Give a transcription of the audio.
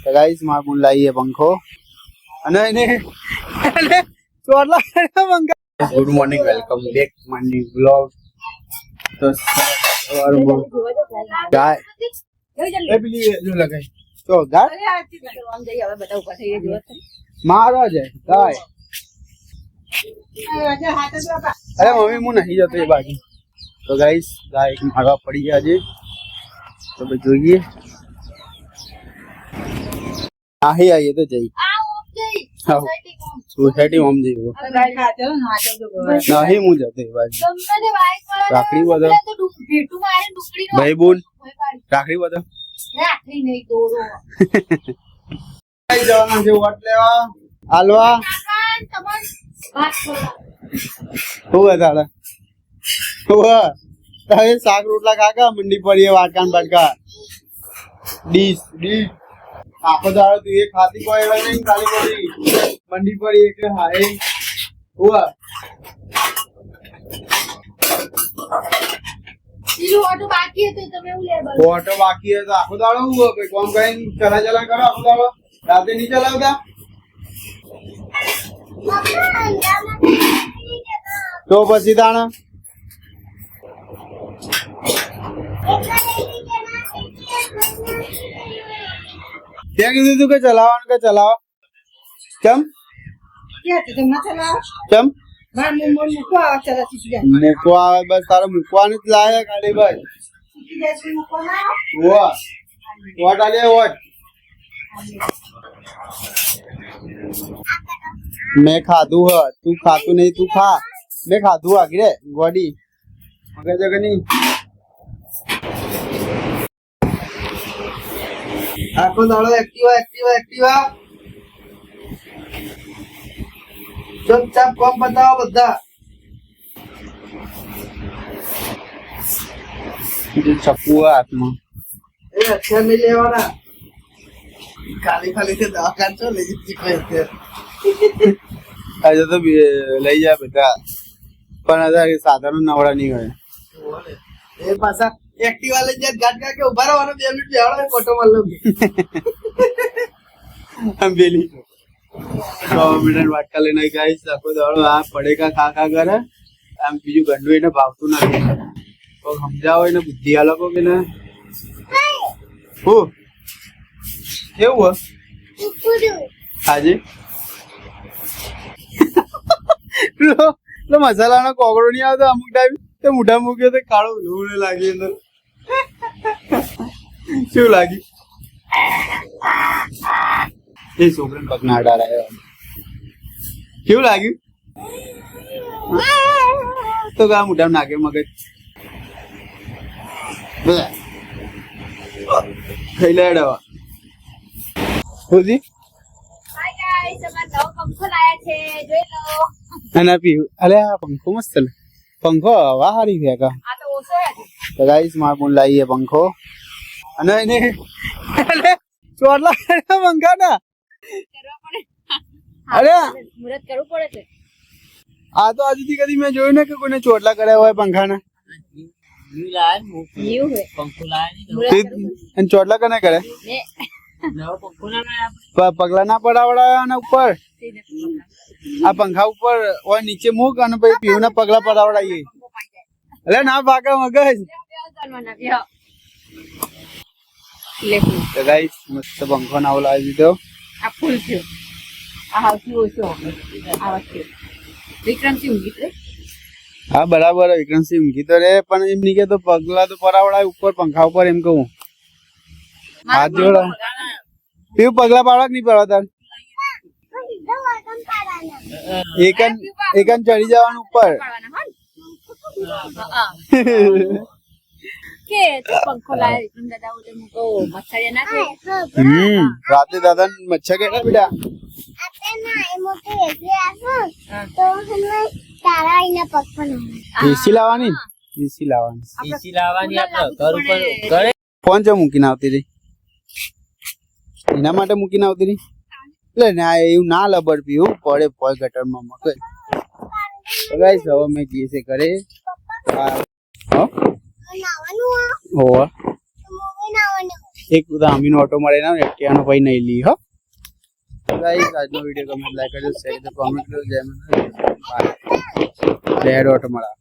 તો ગાઈસ માં ગુણ લાવીએ પંખો અને એને ચોટલા પંખા. Good morning, welcome back morning blog. તો ગાય એ પેલી જો લગાઈ તો ગાય મારો જાય ગાય. અરે મમ્મી હું નહીં જતો એ બાજુ. તો ગાઈસ ગાય મારવા પડી ગયા છે તો ભાઈ જોઈએ. આહી આવીએ તો જઈ સોસાયટી માં જઈ નહીં હું જતો એ બાજુ. રાખડી બધો ભાઈ બોલ રાખડી બધો જવાના છે વોટ લેવા હાલવા. શું બતાડે તારે શાક રોટલા કાકા મંડી પડીએ વાટકાન બાટકા ડીશ ડીશ આખો દાડો તું એ ખાતી કોઈ એવા નહીં ખાલી પડી મંડી પડી એટલે હા એ હુઆ ઓટો બાકી હે તો આખો દાડો હું કઈ કોમ કઈ ચલા ચલા કરો આખો દાડો રાતે નહીં ચલાવતા તો પછી તાણા ત્યાં કીધું તું કે ચલાવવાનું કે ચલાવો કેમ કેમ મૂકવા આવે બસ તારે મૂકવાનું જ લાગે ખાલી બસ વોટ આલે વોટ. મેં ખાધું હ તું ખાતું નહીં તું ખા. મેં ખાધું આગળ ગોડી મગર જગર નહીં. આખો દાડો એક્ટિવા એક્ટિવા એક્ટિવા. ચૂપચાપ કોમ બતાવો બધા. ચપ્પુ હાથમાં એ અક્ષર નહીં લેવાના ખાલી ખાલી કે દવાખાન છો લઈ જતી આજે તો લઈ જાય બધા પણ અત્યારે સાધનો નવડા નહીં હોય એ પાછા એક્ટિવા લઈ જાય ગાટ કે ઉભા રહેવાનો 2 મિનિટ બેહાડો ફોટો માર લો આમ બેલી 100 મિનિટ વાટકા લઈને ગાઈસ આખો દાડો આ પડેકા ખા ખા કરે આમ બીજું ગંડું એને ભાવતું નથી. તો સમજાવો એને બુદ્ધિ આલો કે ને હું કેવું આજે મસાલાનો કોગળો નહીં આવતો અમુક ટાઈમ તો મોઢા મૂક્યો તો કાળો લોહી લાગી અંદર. શું લાગ્યું એ છોકરાને પગ ના અડાડાયો કેવું લાગ્યું તો કા મોઢામાં નાખે મગજ ખાઈ લે ડવા પંખો મસ્ત પંખો હવા હારી છે કા. તો ગાઈસ માર પણ લાવીએ પંખો અને એને ચોટલા પંખા ના અરે મુરત કરવું પડે છે. આ તો હજુ કદી મેં જોયું ને કે કોઈને ચોટલા કર્યા હોય પંખા ના. ચોટલા કને કરે પગલા ના પડાવડાયા અને ઉપર આ પંખા ઉપર ઓય નીચે મૂક અને પછી પીવું ના પગલા પડાવડાઈએ. અરે ના ભાગે મગજ. તો ગાઈસ મસ્ત પંખો નાવો લાવી દીધો. આ ફૂલ થયો આ હાઉસી ઓછો આ વખતે વિક્રમસિંહ ઊંઘી હા બરાબર વિક્રમસિંહ ઊંઘી તો રે પણ એમ નહીં કે તો પગલા તો પડાવડાય ઉપર પંખા ઉપર એમ કહું હાથ જોડા પીવું પગલા પાડવા નહીં પડવા તાર એકન ચડી જવાનું ઉપર રાતે દાદા મચ્છર કેટલા બેટા એસી લાવવાની કોણ છે મૂકીને આવતી રહી એના માટે મૂકીને આવતી રહી એટલે ના એવું ના લબડ પીવું પડે પોય ગટરમાં મકઈ. ગાઈસ હવે મેં જઈએ છે ઘરે. એક અમીનો ઓટો મળે ને એક્ટિવાનો પછી નહીં લી હો ગાઈસ આજનો વિડીયો ગમે લાઈક કરજો શેર કરજો કોમેન્ટ કરજો જય માતા જય ઓટો મળા